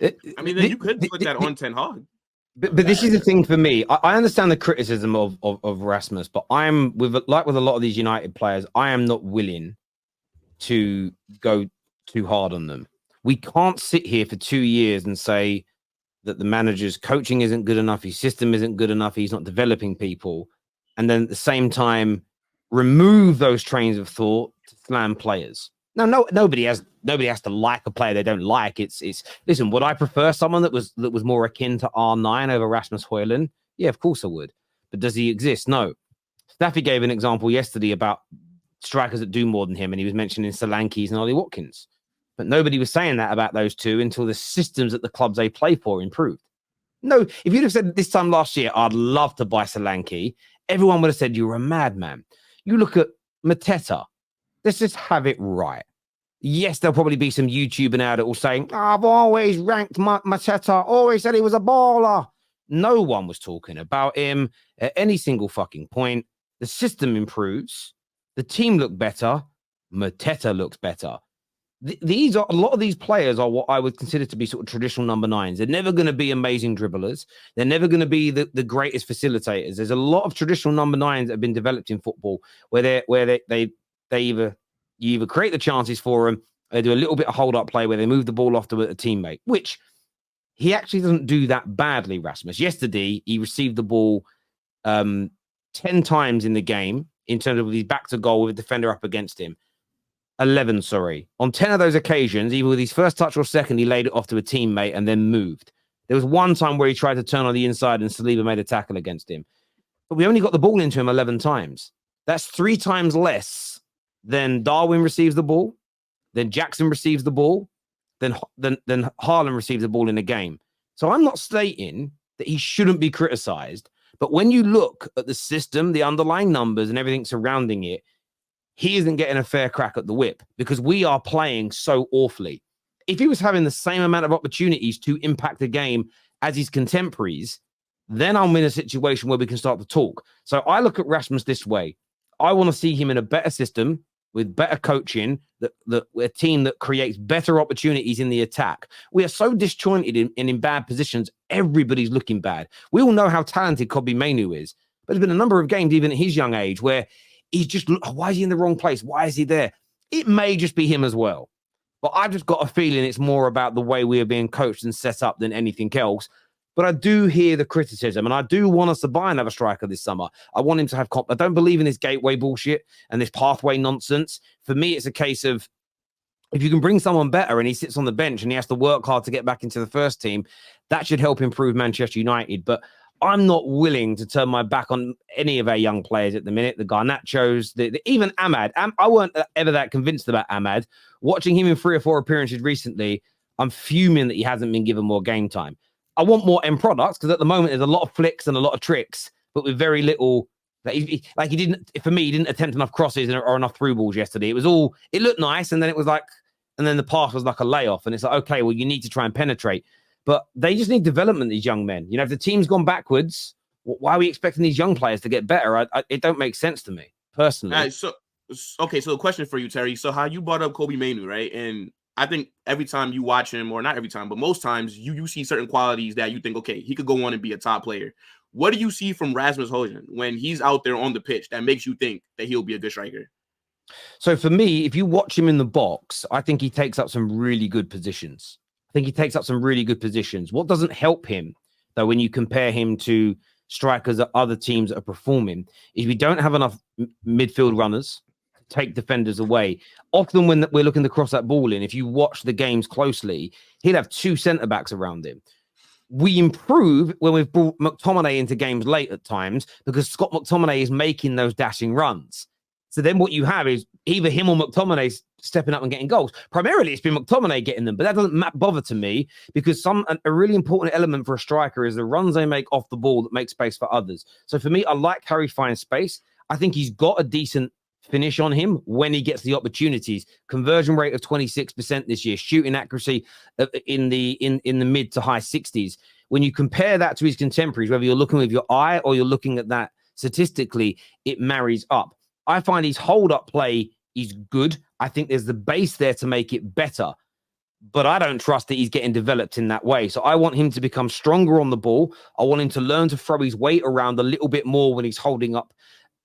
I mean, then you could put that on Ten Hag. But this is the thing for me. I understand the criticism of Rasmus, but I'm with a lot of these United players, I am not willing to go too hard on them. We can't sit here for 2 years and say that the manager's coaching isn't good enough, his system isn't good enough, he's not developing people, and then at the same time remove those trains of thought to slam players. No, nobody has to like a player they don't like. It's listen, would I prefer someone that was more akin to R9 over Rasmus Hojlund? Yeah, of course I would. But does he exist? No. Staffy gave an example yesterday about strikers that do more than him, and he was mentioning Solankis and Ollie Watkins. But nobody was saying that about those two until the systems that the clubs they play for improved. No, if you'd have said this time last year, I'd love to buy Solanke, everyone would have said you were a madman. You look at Mateta. Let's just have it right. Yes, there'll probably be some YouTuber now that will say, I've always ranked Mateta, always said he was a baller. No one was talking about him at any single fucking point. The system improves. The team look better. Mateta looks better. These are a lot of these players are what I would consider to be sort of traditional number nines. They're never going to be amazing dribblers. They're never going to be the greatest facilitators. There's a lot of traditional number nines that have been developed in football where they either you either create the chances for them, they do a little bit of hold up play where they move the ball off to a teammate, which he actually doesn't do that badly. Rasmus yesterday he received the ball 10 times in the game in terms of his back to goal with a defender up against him. 11, sorry. On 10 of those occasions, either with his first touch or second, he laid it off to a teammate and then moved. There was one time where he tried to turn on the inside and Saliba made a tackle against him. But we only got the ball into him 11 times. That's 3 times less than Darwin receives the ball, then Jackson receives the ball, then Haaland receives the ball in a game. So I'm not stating that he shouldn't be criticized, but when you look at the system, the underlying numbers and everything surrounding it, he isn't getting a fair crack at the whip because we are playing so awfully. If he was having the same amount of opportunities to impact the game as his contemporaries, then I'm in a situation where we can start to talk. So I look at Rasmus this way. I want to see him in a better system with better coaching, a team that creates better opportunities in the attack. We are so disjointed in bad positions. Everybody's looking bad. We all know how talented Kobbie Mainoo is, but there's been a number of games, even at his young age, where he's just, why is he in the wrong place? Why is he there? It may just be him as well. But I've just got a feeling it's more about the way we are being coached and set up than anything else. But I do hear the criticism, and I do want us to buy another striker this summer. I want him to have I don't believe in this gateway bullshit and this pathway nonsense. For me, it's a case of if you can bring someone better and he sits on the bench and he has to work hard to get back into the first team, that should help improve Manchester United. But I'm not willing to turn my back on any of our young players at the minute. The Garnachos, even Ahmad. I weren't ever that convinced about Ahmad. Watching him in 3 or 4 appearances recently, I'm fuming that he hasn't been given more game time. I want more end products because at the moment there's a lot of flicks and a lot of tricks, but with very little. He didn't attempt enough crosses or enough through balls yesterday. It looked nice, and then it was like, and then the pass was like a layoff, and it's like, okay, well, you need to try and penetrate. But they just need development, these young men. You know, if the team's gone backwards, why are we expecting these young players to get better? It don't make sense to me, personally. All right, so a question for you, Terry. So how you brought up Kobbie Mainoo, right? And I think every time you watch him, or not every time, but most times you see certain qualities that you think, okay, he could go on and be a top player. What do you see from Rasmus Hojlund when he's out there on the pitch that makes you think that he'll be a good striker? So for me, if you watch him in the box, I think he takes up some really good positions. What doesn't help him, though, when you compare him to strikers at other teams that are performing, is we don't have enough midfield runners to take defenders away. Often when we're looking to cross that ball in, if you watch the games closely, he'll have 2 centre-backs around him. We improve when we've brought McTominay into games late at times because Scott McTominay is making those dashing runs. So then what you have is either him or McTominay stepping up and getting goals. Primarily, it's been McTominay getting them, but that doesn't bother to me because a really important element for a striker is the runs they make off the ball that make space for others. So for me, I like how he finds space. I think he's got a decent finish on him when he gets the opportunities. Conversion rate of 26% this year, shooting accuracy in the mid to high 60s. When you compare that to his contemporaries, whether you're looking with your eye or you're looking at that statistically, it marries up. I find his hold-up play is good. I think there's the base there to make it better. but I don't trust that he's getting developed in that way. So I want him to become stronger on the ball. I want him to learn to throw his weight around a little bit more when he's holding up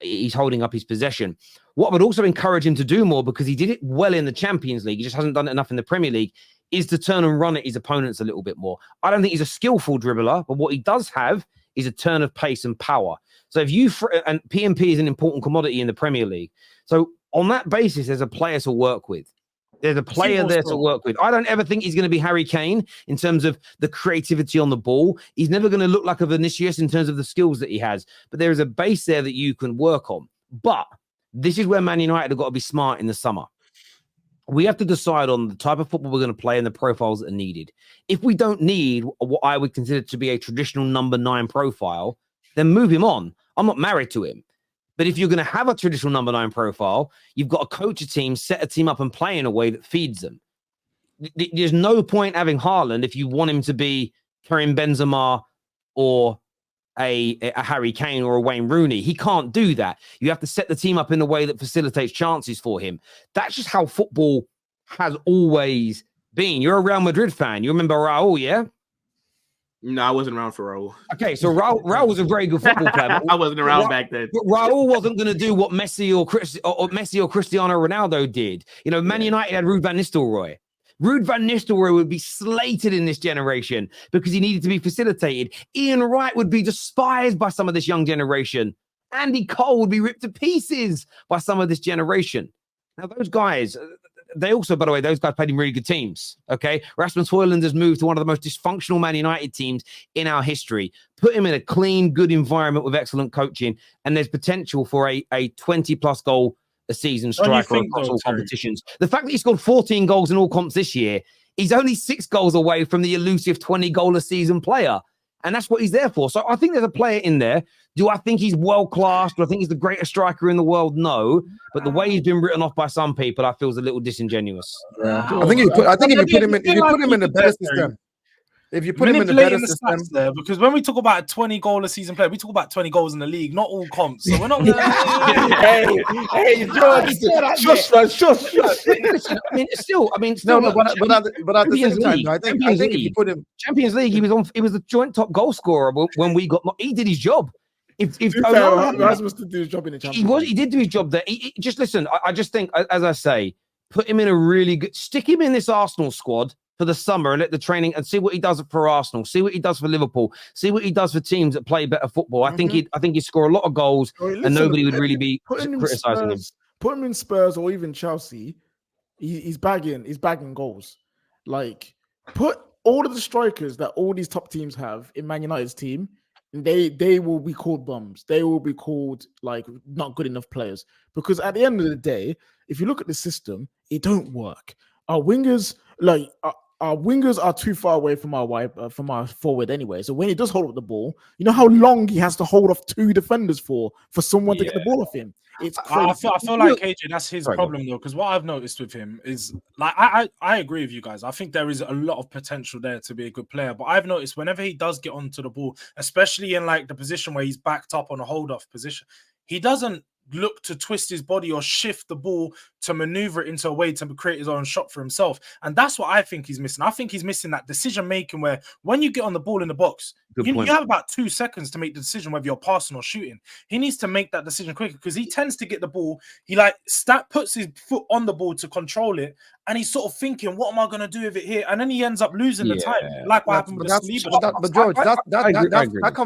his possession. What I would also encourage him to do more, because he did it well in the Champions League, he just hasn't done it enough in the Premier League, is to turn and run at his opponents a little bit more. I don't think he's a skillful dribbler, but what he does have is a turn of pace and power. So if you, and PMP is an important commodity in the Premier League. So on that basis, there's a player to work with. There's a player there to work with. I don't ever think he's going to be Harry Kane in terms of the creativity on the ball. He's never going to look like a Vinicius in terms of the skills that he has. But there is a base there that you can work on. But this is where Man United have got to be smart in the summer. We have to decide on the type of football we're going to play and the profiles that are needed. If we don't need what I would consider to be a traditional number 9 profile, then move him on. I'm not married to him. But if you're going to have a traditional number 9 profile, you've got to coach a team, set a team up and play in a way that feeds them. There's no point having Haaland if you want him to be Karim Benzema or a Harry Kane or a Wayne Rooney. He can't do that. You have to set the team up in a way that facilitates chances for him. That's just how football has always been. You're a Real Madrid fan. You remember Raul, yeah? No, I wasn't around for Raul. Okay, so Raul was a very good football player. I wasn't around back then. But Raul wasn't going to do what Messi or Cristiano Ronaldo did. You know, Man United had Ruud van Nistelrooy. Ruud van Nistelrooy would be slated in this generation because he needed to be facilitated. Ian Wright would be despised by some of this young generation. Andy Cole would be ripped to pieces by some of this generation. Now, those guys, they also, by the way, those guys played in really good teams. Okay. Rasmus Hojlund has moved to one of the most dysfunctional Man United teams in our history. Put him in a clean, good environment with excellent coaching, and there's potential for a 20+ goal a season striker across all competitions. The fact that he scored 14 goals in all comps this year, he's only 6 goals away from the elusive 20-goal a season player. And that's what he's there for. So I think there's a player in there. Do I think he's world-class? Do I think he's the greatest striker in the world? No. But the way he's been written off by some people, I feel is a little disingenuous. Yeah. I think if you put him in the better system, if you put him in the better system, there, because when we talk about a 20-goal a season player, we talk about 20 goals in the league, not all comps. So we're not. hey, George, shush. I mean, but at the same time, I think if you put him Champions League, he was the joint top goal scorer when we got. He did his job. If Rasmus did do his job in the Champions League. He did do his job there. Just listen. I just think, as I say, put him in a really good. Stick him in this Arsenal squad for the summer and let the training and see what he does for Arsenal, see what he does for Liverpool, see what he does for teams that play better football. I think he'd score a lot of goals, and nobody would really be criticizing him. Put him in Spurs or even Chelsea, he's bagging goals. Like, put all of the strikers that all these top teams have in Man United's team, and they will be called bums. They will be called like not good enough players. Because at the end of the day, if you look at the system, it don't work. Our wingers, our wingers are too far away from our forward anyway. So when he does hold up the ball, you know how long he has to hold off 2 defenders for someone to get the ball off him. It's crazy. I feel like KJ, that's his problem though, because what I've noticed with him is like I agree with you guys. I think there is a lot of potential there to be a good player, but I've noticed whenever he does get onto the ball, especially in like the position where he's backed up on a hold off position, he doesn't look to twist his body or shift the ball to maneuver it into a way to create his own shot for himself. And that's what I think he's missing. I think he's missing that decision making where when you get on the ball in the box, you have about 2 seconds to make the decision whether you're passing or shooting. He needs to make that decision quicker because he tends to get the ball. He puts his foot on the ball to control it, and he's sort of thinking, "What am I going to do with it here?" And then he ends up losing the time, like what happened with Saliba. But George, that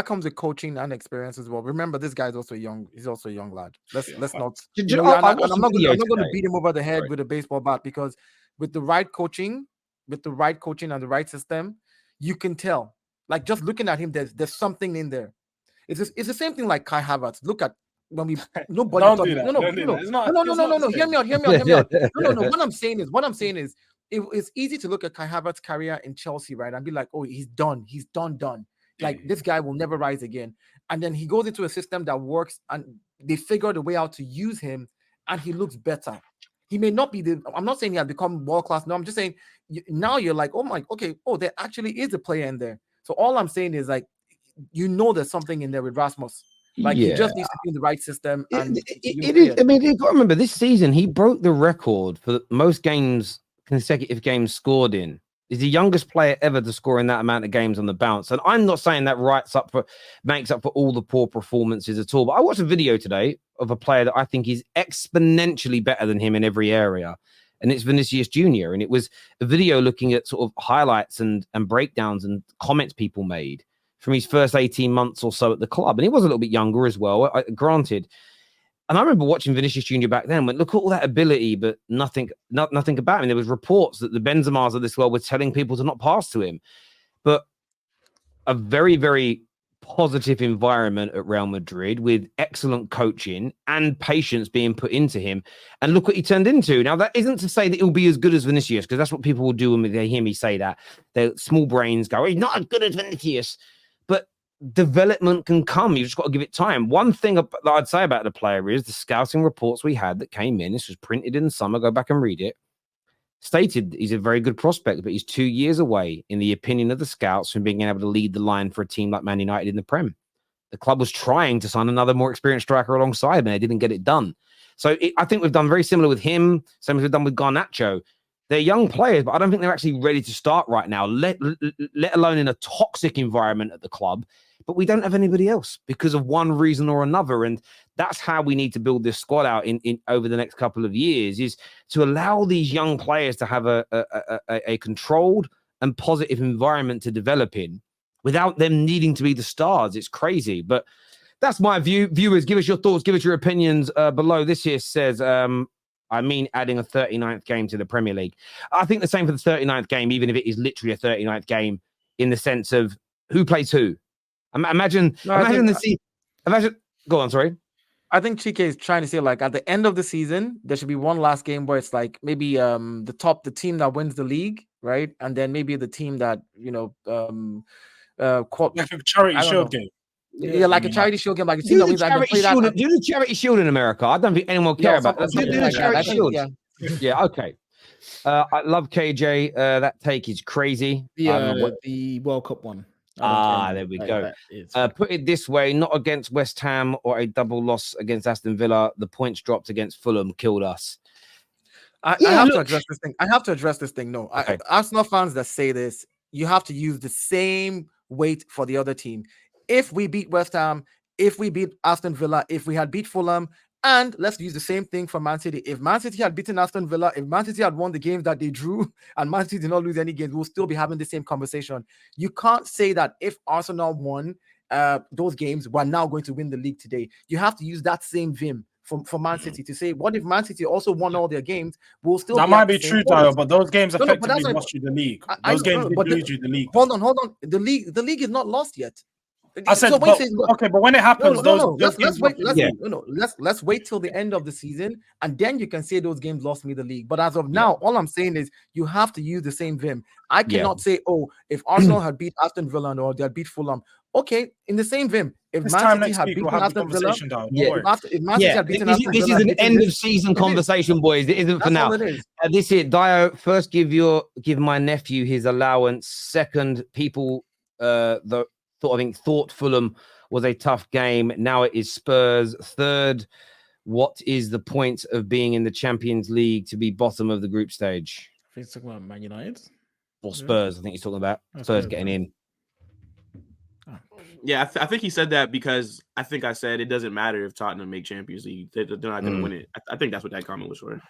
comes with coaching and experience as well. Remember, this guy's also young. He's also a young lad. Let's not. I'm not going to beat him over the head with a baseball bat because with the right coaching and the right system, you can tell. Like just looking at him, there's something in there. It's the same thing like Kai Havertz. Look at when we nobody don't thought, do that. no. Hear me out. No. What I'm saying is, it's easy to look at Kai Havertz's career in Chelsea, right, and be like, oh, he's done. Like this guy will never rise again. And then he goes into a system that works, and they figured a way out to use him, and he looks better. He may not be I'm not saying he has become world class. No, I'm just saying now you're like, there actually is a player in there. So all I'm saying is like, there's something in there with Rasmus. Like he just needs to be in the right system. And it is. I mean, you've got to remember this season he broke the record for most games consecutive games scored in. He's the youngest player ever to score in that amount of games on the bounce. And I'm not saying that makes up for all the poor performances at all. But I watched a video today of a player that I think is exponentially better than him in every area. And it's Vinicius Jr. And it was a video looking at sort of highlights and breakdowns and comments people made from his first 18 months or so at the club. And he was a little bit younger as well, granted. And I remember watching Vinicius Jr. back then, went, look at all that ability, but nothing about him. There was reports that the Benzema's of this world were telling people to not pass to him. But a very, very positive environment at Real Madrid with excellent coaching and patience being put into him. And look what he turned into. Now, that isn't to say that he'll be as good as Vinicius, because that's what people will do when they hear me say that. Their small brains go, he's not as good as Vinicius. But development can come. You've just got to give it time. One thing that I'd say about the player is the scouting reports we had that came in, this was printed in the summer, go back and read it, stated he's a very good prospect, but he's 2 years away, in the opinion of the scouts, from being able to lead the line for a team like Man United in the Prem. The club was trying to sign another more experienced striker alongside him, and they didn't get it done. So I think we've done very similar with him, same as we've done with Garnacho. They're young players, but I don't think they're actually ready to start right now, let alone in a toxic environment at the club. But we don't have anybody else because of one reason or another. And that's how we need to build this squad out in over the next couple of years, is to allow these young players to have a controlled and positive environment to develop in without them needing to be the stars. It's crazy. But that's my view. Viewers, give us your thoughts. Give us your opinions below. This here says, adding a 39th game to the Premier League. I think the same for the 39th game, even if it is literally a 39th game, in the sense of who plays who. Imagine. Go on, sorry. I think Chike is trying to say, like, at the end of the season, there should be one last game where it's like maybe the team that wins the league, right? And then maybe the team that, like a charity shield game. Yeah, like a charity shield game, like a team that wins. Do the charity shield in America. I don't think anyone care about that. Do the charity shield. Yeah, okay. I love KJ. That take is crazy. The World Cup one. There we go. Put it this way, not against West Ham or a double loss against Aston Villa. The points dropped against Fulham killed us. I have to address this thing. No, okay. Arsenal fans that say this, you have to use the same weight for the other team. If we beat West Ham, if we beat Aston Villa, if we had beat Fulham, and let's use the same thing for Man City. If Man City had beaten Aston Villa, if Man City had won the games that they drew, and Man City did not lose any games, we'll still be having the same conversation. You can't say that if Arsenal won those games, we're now going to win the league today. You have to use that same vim for Man City to say, what if Man City also won all their games? We'll still. That might be true, Dio, but those games effectively lost you the league. Those games did lose you the league. Hold on. The league is not lost yet. I said, but when it happens, let's wait till the end of the season, and then you can say those games lost me the league. But as of now, all I'm saying is you have to use the same vim. I cannot say, if Arsenal had beat Aston Villa or they had beat Fulham, okay, in the same vim. If Man City had beaten Aston Villa, this is an end of season conversation, boys. It isn't for now. This here, Dio. First, give my nephew his allowance. Second, people thought Fulham was a tough game. Now it is Spurs. Third, what is the point of being in the Champions League to be bottom of the group stage? I think he's talking about Man United. Or Spurs, I think he's talking about. Spurs getting in. Yeah, I think he said that because I think I said it doesn't matter if Tottenham make Champions League. They're not going to win it. I think that's what that comment was for.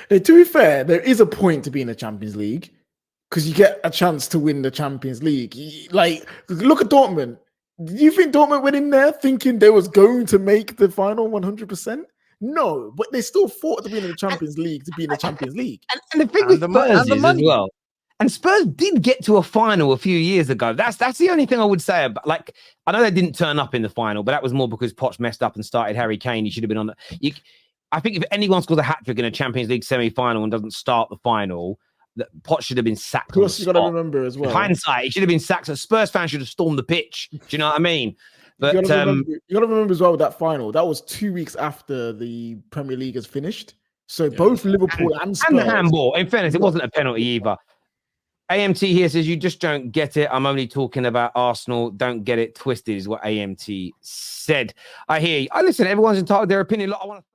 Hey, to be fair, there is a point to be in the Champions League, because you get a chance to win the Champions League. Like, look at Dortmund. Do you think Dortmund went in there thinking they was going to make the final 100%? No, but they still fought to be in the Champions League to be in the Champions League. And the thing with Spurs is as well. And Spurs did get to a final a few years ago. That's the only thing I would say about. Like, I know they didn't turn up in the final, but that was more because Poch messed up and started Harry Kane. He should have been on the. I think if anyone scores a hat trick in a Champions League semi-final and doesn't start the final, that Poch should have been sacked. Plus, you got to remember as well. In hindsight, he should have been sacked. So Spurs fans should have stormed the pitch. Do you know what I mean? But you got to remember as well with that final. That was 2 weeks after the Premier League has finished. So both Liverpool and Spurs. And the handball. In fairness, it wasn't a penalty either. AMT here says, you just don't get it. I'm only talking about Arsenal. Don't get it twisted is what AMT said. I hear you. I listen, everyone's entitled to their opinion. Look, I want to